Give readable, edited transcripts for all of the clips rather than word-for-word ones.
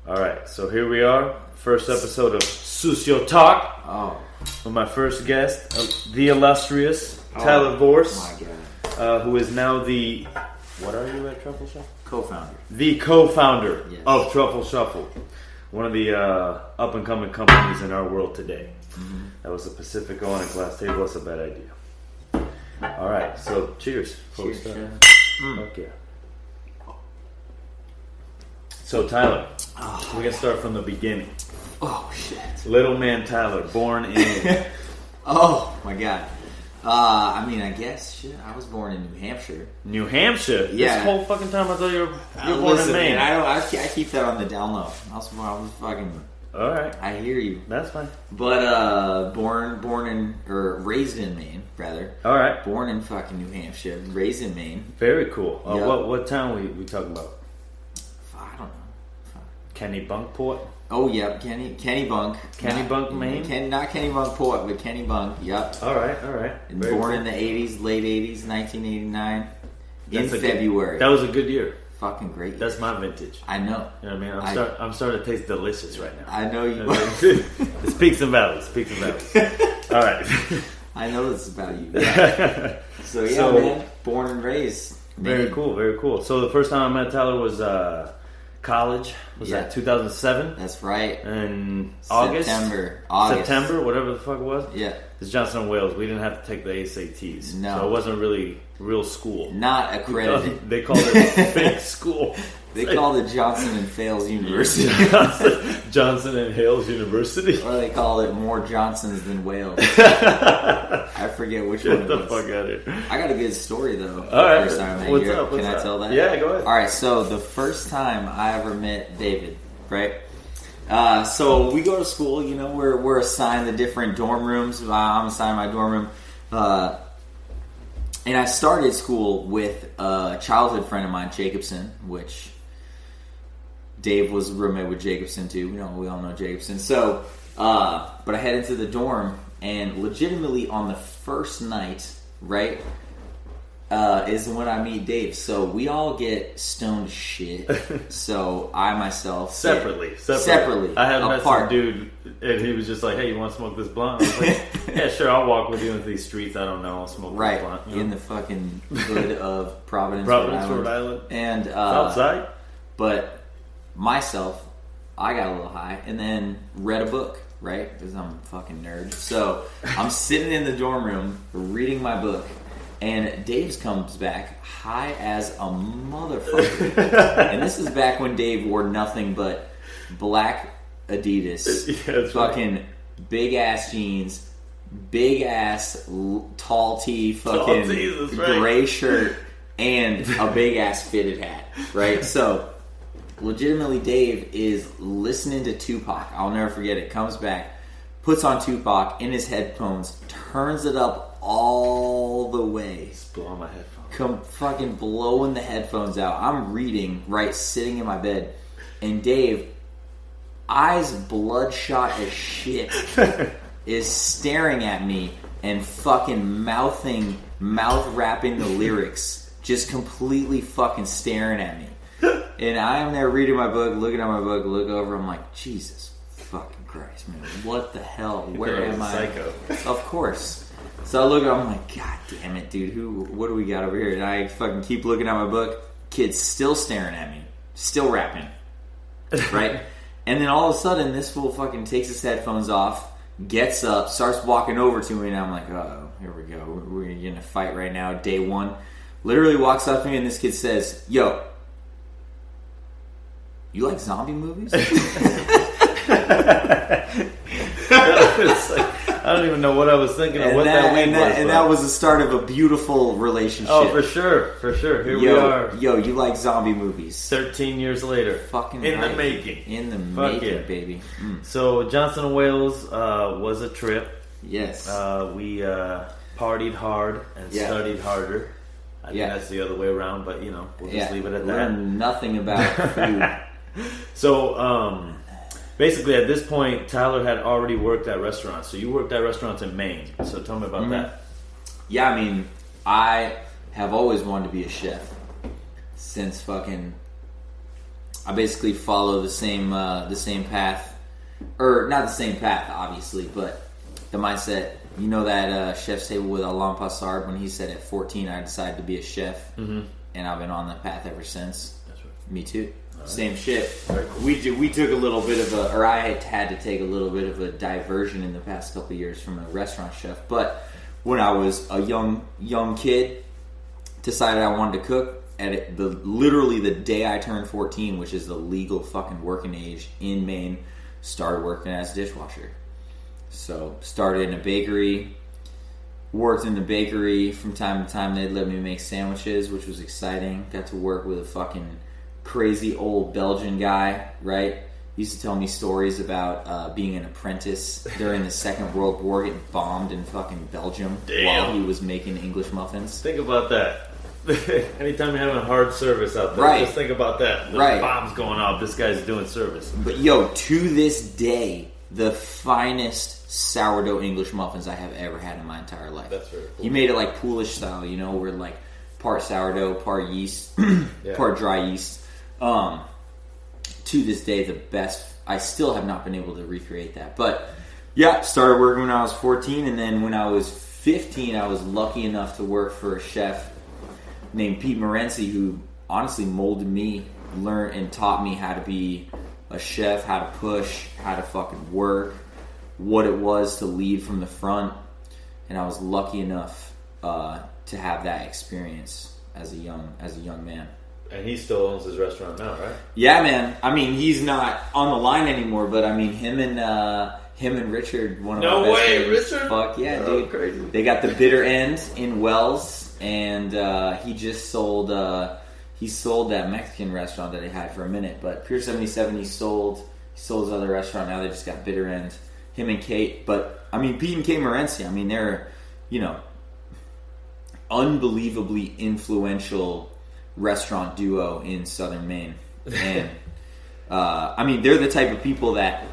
Alright, so here we are. First episode of Sucio Talk. Oh. With my first guest, the illustrious Tyler Vorce. My God. Who is now the... What are you at Truffle Shuffle? Co-founder. The co-founder yes. of Truffle Shuffle. One of the up-and-coming companies in our world today. Mm-hmm. That was a Pacifico on a glass table. That's a bad idea. Alright, so cheers. Cheers. Okay. So Tyler, we're going to start from the beginning. Oh, shit. Little man Tyler, born in... Oh, my God. I guess, shit, I was born in New Hampshire. New Hampshire? Yeah. This whole fucking time I thought you were born in Maine. Man, I keep that on the down low. I was fucking... Alright. I hear you. That's fine. But, raised in Maine, rather. Alright. Born in fucking New Hampshire, raised in Maine. Very cool. Yep. What town we talking about? I don't know. Kennebunkport? Oh, yep, Kennebunk. Kennebunk, Maine? Not Kennebunkport, but Kennebunk, yep. Alright. Born in the 80s, late 80s, 1989, in February. That was a good year. Fucking great year. That's my vintage. I know. You know what I mean? I'm starting to taste delicious right now. I know you. It's peaks and valleys. Alright. I know this is about you. Yeah. So, man, born and raised. Very cool. So the first time I met Tyler was college. Was that 2007? That's right. And August? September, whatever the fuck it was. Yeah. It's Johnson & Wales. We didn't have to take the ACTs. No. So it wasn't really real school. Not accredited. They called it fake school. They called it Johnson and Fales University. Johnson and Hales University. Or they call it more Johnsons than Wales. I forget which one it was. Get the fuck out of here. I got a good story, though. All right. First time I met What's you. up? Can I tell that? Yeah, go ahead. All right, so the first time I ever met David, right? So we go to school, you know, we're assigned the different dorm rooms. I'm assigned my dorm room. And I started school with a childhood friend of mine, Jacobson, which Dave was a roommate with Jacobson too. We all know Jacobson. So, but I head into the dorm, and legitimately on the first night, right, is when I meet Dave. So we all get stoned as shit. So I myself separately. I had met some dude, and he was just like, "Hey, you want to smoke this blunt?" I was like, "Yeah, sure. I'll walk with you into these streets. I don't know. I'll smoke this blunt." You know? In the fucking hood of Providence, Rhode Island, and outside. But myself, I got a little high, and then read a book. Right, because I'm a fucking nerd. So I'm sitting in the dorm room reading my book. And Dave comes back high as a motherfucker. And this is back when Dave wore nothing but black Adidas, fucking big ass jeans, big ass tall tee, fucking gray shirt, and a big ass fitted hat. Right? So, legitimately, Dave is listening to Tupac. I'll never forget it. Comes back, puts on Tupac in his headphones, turns it up all the way. Just blowing my headphones. Fucking blowing the headphones out. I'm reading, right, sitting in my bed. And Dave, eyes bloodshot as shit, is staring at me and fucking mouth rapping the lyrics. Just completely fucking staring at me. And I am there reading my book, looking at my book, look over, I'm like, Jesus fucking Christ, man. What the hell? Where am I? Psycho. Of course. So I look up, I'm like, God damn it, dude, what do we got over here? And I fucking keep looking at my book, kid's still staring at me, still rapping, right? And then all of a sudden, this fool fucking takes his headphones off, gets up, starts walking over to me, and I'm like, oh, here we go, we're gonna get in a fight right now, day one. Literally walks up to me, and this kid says, yo, you like zombie movies? It's like, I don't even know what I was thinking of what that weed was. And that was the start of a beautiful relationship. Oh, for sure. Here we are. Yo, you like zombie movies. 13 years later. Fucking in right. the making. In the Fuck making, yeah. baby. So, Johnson & Wales was a trip. Yes. We partied hard and studied harder. I think that's the other way around, but, we'll just leave it at that. Learn nothing about food. So, basically, at this point, Tyler had already worked at restaurants. So you worked at restaurants in Maine. So tell me about that. Yeah, I mean, I have always wanted to be a chef since fucking... I basically follow the same path, or not the same path, obviously, but the mindset. You know that chef's table with Alain Passard when he said at 14 I decided to be a chef, and I've been on that path ever since. That's right. Me too. Right. Same shit. Very cool. We took a little bit of a, or I had to take a little bit of a diversion in the past couple of years from a restaurant chef. But when I was a young kid, decided I wanted to cook. At literally the day I turned 14, which is the legal fucking working age in Maine, started working as a dishwasher. So started in a bakery, worked in the bakery from time to time. They'd let me make sandwiches, which was exciting. Got to work with a fucking crazy old Belgian guy, right? He used to tell me stories about being an apprentice during the Second World War, getting bombed in fucking Belgium while he was making English muffins. Think about that. Anytime you're having hard service out there, Right. just think about that. The bombs going off, this guy's doing service. But yo, to this day, the finest sourdough English muffins I have ever had in my entire life. That's very cool. He made it like Polish style, you know, where like part sourdough, part yeast, part dry yeast. To this day, the best. I still have not been able to recreate that. But yeah, started working when I was 14, and then when I was 15, I was lucky enough to work for a chef named Pete Morency, who honestly molded me, learned and taught me how to be a chef, how to push, how to fucking work, what it was to lead from the front. And I was lucky enough to have that experience as a young man. And he still owns his restaurant now, right? Yeah, man. I mean, he's not on the line anymore, but I mean, him and Richard, one of my best friends. Richard? Fuck yeah, Oh, dude. crazy. They got the Bitter End in Wells, and he just sold. He sold that Mexican restaurant that he had for a minute, but Pier 77 he sold his other restaurant. Now they just got Bitter End. Him and Kate, but I mean Pete and Kate Morency. I mean they're unbelievably influential restaurant duo in Southern Maine, and I mean they're the type of people that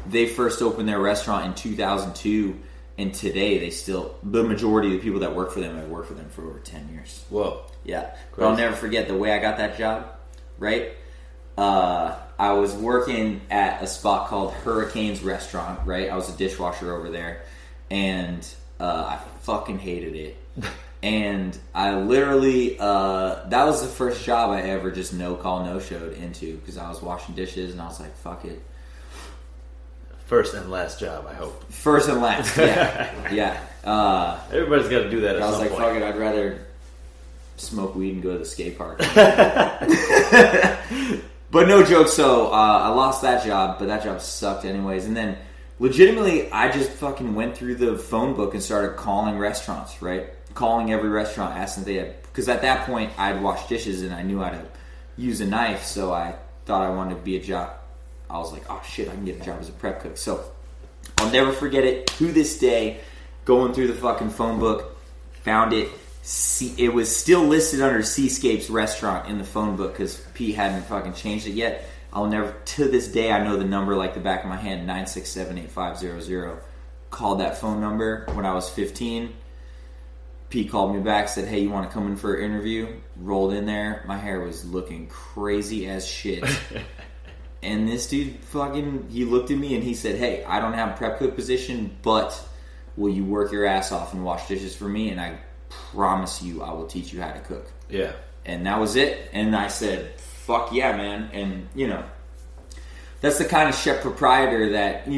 they first opened their restaurant in 2002, and today the majority of the people that work for them have worked for them for over 10 years. Whoa. Yeah. But I'll never forget the way I got that job, right? I was working at a spot called Hurricane's Restaurant, right? I was a dishwasher over there, and I fucking hated it. And I literally, that was the first job I ever just no-showed into, because I was washing dishes, and I was like, fuck it. First and last job, I hope. First and last, yeah. Yeah. Everybody's got to do that at some point. I was like, fuck it, I'd rather smoke weed and go to the skate park. But no joke, so I lost that job, but that job sucked anyways. And then, legitimately, I just fucking went through the phone book and started calling restaurants, right? Calling every restaurant, asking if they had... Because at that point, I'd washed dishes and I knew how to use a knife, so I thought I wanted to be a job. I was like, oh shit, I can get a job as a prep cook. So, I'll never forget it. To this day, going through the fucking phone book, found it. It was still listed under Seascape's restaurant in the phone book because Pete hadn't fucking changed it yet. I'll never, to this day, I know the number like the back of my hand, 967-8500. Called that phone number when I was 15. Pete called me back, said, hey, you want to come in for an interview? Rolled in there. My hair was looking crazy as shit. And this dude fucking, he looked at me and he said, hey, I don't have a prep cook position, but will you work your ass off and wash dishes for me? And I promise you I will teach you how to cook. Yeah. And that was it. And I said, fuck yeah, man. And, that's the kind of chef proprietor that,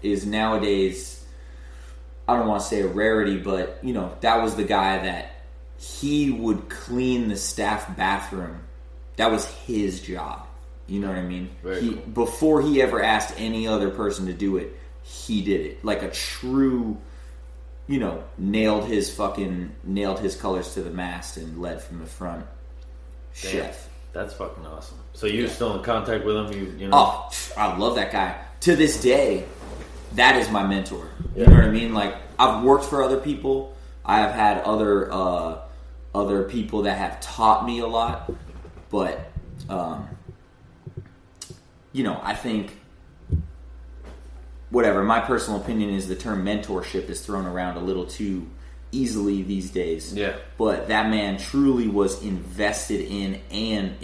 is nowadays, I don't want to say a rarity, but, that was the guy that he would clean the staff bathroom. That was his job. You know what I mean? Cool. Before he ever asked any other person to do it, he did it. Like a true... nailed his colors to the mast and led from the front. Damn. Chef. That's fucking awesome. So you're still in contact with him? You know? Oh, I love that guy. To this day, that is my mentor. Yeah. You know what I mean? Like, I've worked for other people. I have had other people that have taught me a lot. But, I think... whatever, my personal opinion is the term mentorship is thrown around a little too easily these days. Yeah. But that man truly was invested in and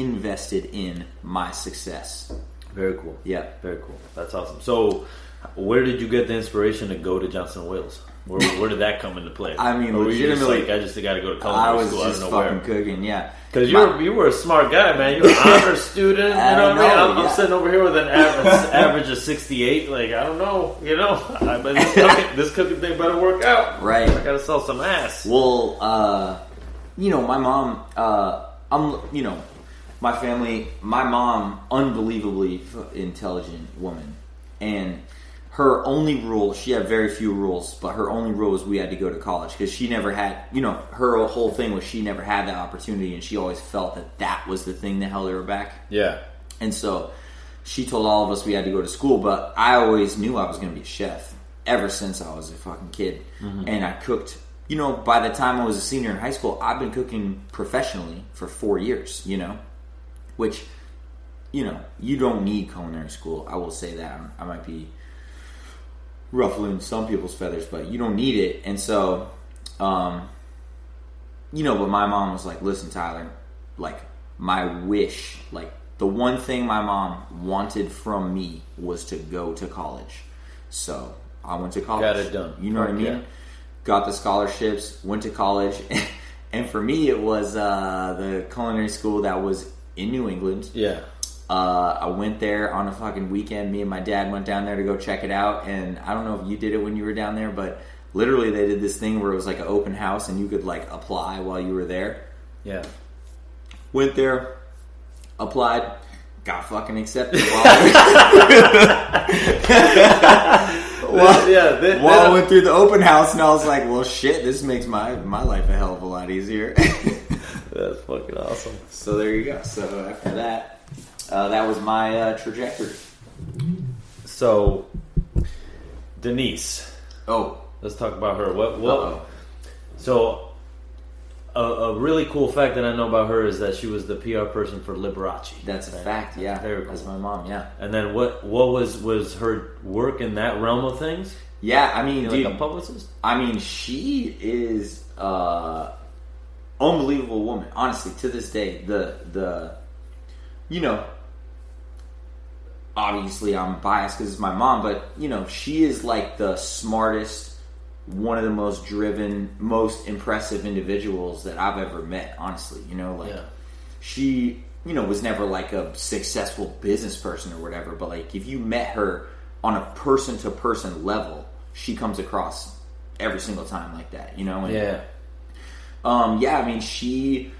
invested in my success. Very cool. Yeah. Very cool. That's awesome. So, where did you get the inspiration to go to Johnson & Wales? Where did that come into play? I mean, or were you just legitimately, like, I just got to go to I culinary was school. just I don't know fucking where. cooking, yeah. Because you were a smart guy, man. You're an honor student. You know what I mean? I'm sitting over here with an average of 68. Like, I don't know. You know, but this cooking thing better work out. Right. I got to sell some ass. Well, my mom, my family, my mom, unbelievably intelligent woman. And her only rule, she had very few rules, but her only rule was we had to go to college because she never had, her whole thing was she never had that opportunity, and she always felt that was the thing that held her back. Yeah. And so she told all of us we had to go to school, but I always knew I was going to be a chef ever since I was a fucking kid. Mm-hmm. And I cooked, by the time I was a senior in high school, I've been cooking professionally for 4 years, which, you don't need culinary school. I will say that. I might be ruffling some people's feathers, but you don't need it. And so, but my mom was like, listen, Tyler, like, my wish, like, the one thing my mom wanted from me was to go to college. So I went to college. Got it done. You know what I mean? Yeah. Got the scholarships, went to college. And for me, it was the culinary school that was in New England. Yeah. I went there on a fucking weekend. Me and my dad went down there to go check it out. And I don't know if you did it when you were down there, but literally they did this thing where it was like an open house and you could like apply while you were there. Yeah. Went there, applied, got fucking accepted while I went through the open house, and I was like, well, shit, this makes my life a hell of a lot easier. That's fucking awesome. So there you go. So after that, that was my trajectory. So, Denise. Oh. Let's talk about her. What? So, a really cool fact that I know about her is that she was the PR person for Liberace. That's a fact, yeah. Very cool. That's my mom, yeah. And then what was her work in that realm of things? Yeah, I mean, dude, like a publicist? I mean, she is unbelievable woman. Honestly, to this day, the obviously I'm biased because it's my mom, but she is like the smartest, one of the most driven, most impressive individuals that I've ever met, honestly. She, was never like a successful business person or whatever, but like if you met her on a person-to-person level, she comes across every single time like that, And, I mean, she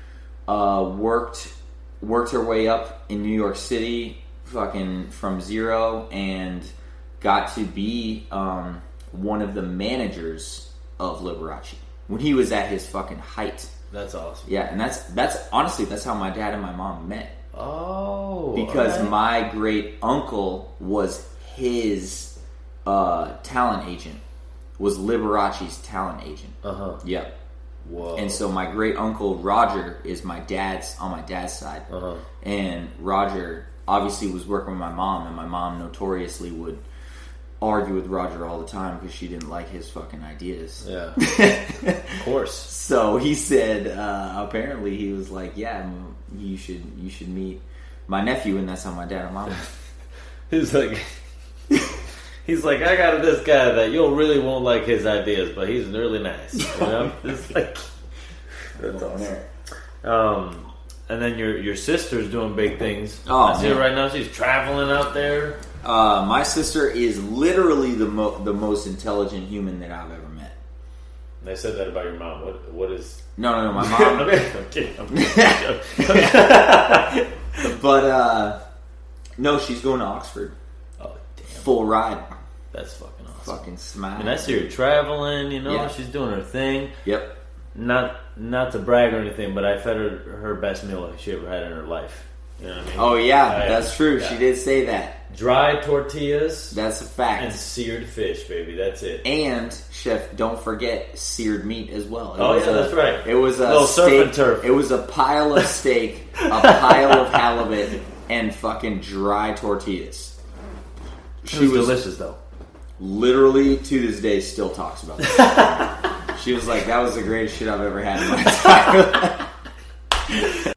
worked her way up in New York City, fucking from zero, and got to be one of the managers of Liberace when he was at his fucking height. That's awesome. Yeah, and that's honestly, that's how my dad and my mom met. Oh, because my great uncle was his talent agent, was Liberace's talent agent. Yeah. Whoa. And so my great uncle Roger is on my dad's side, and Roger obviously was working with my mom, and my mom notoriously would argue with Roger all the time because she didn't like his fucking ideas. Yeah, of course. So he said, apparently he was like, "Yeah, you should meet my nephew," and that's how my dad and mom met. He's like, I got this guy that you really won't like his ideas, but he's really nice. It's like, that's awesome. And then your sister's doing big things. Oh, I see her right now. She's traveling out there. My sister is literally the most intelligent human that I've ever met. They said that about your mom. What is? No, my mom. I'm kidding. But no, she's going to Oxford. Oh, damn. Full ride. That's fucking awesome. Fucking smile. And I see her traveling. Yeah. She's doing her thing. Yep. Not to brag or anything, but I fed her best meal she ever had in her life. You know what I mean? Oh yeah, that's true. Yeah. She did say that. Dry tortillas. That's a fact. And seared fish, baby. That's it. And chef, don't forget seared meat as well. That's right. It was a little steak, surf and turf. It was a pile of steak, a pile of halibut, and fucking dry tortillas. She was delicious though. Literally to this day, still talks about that. She was like, "That was the greatest shit I've ever had in my entire life."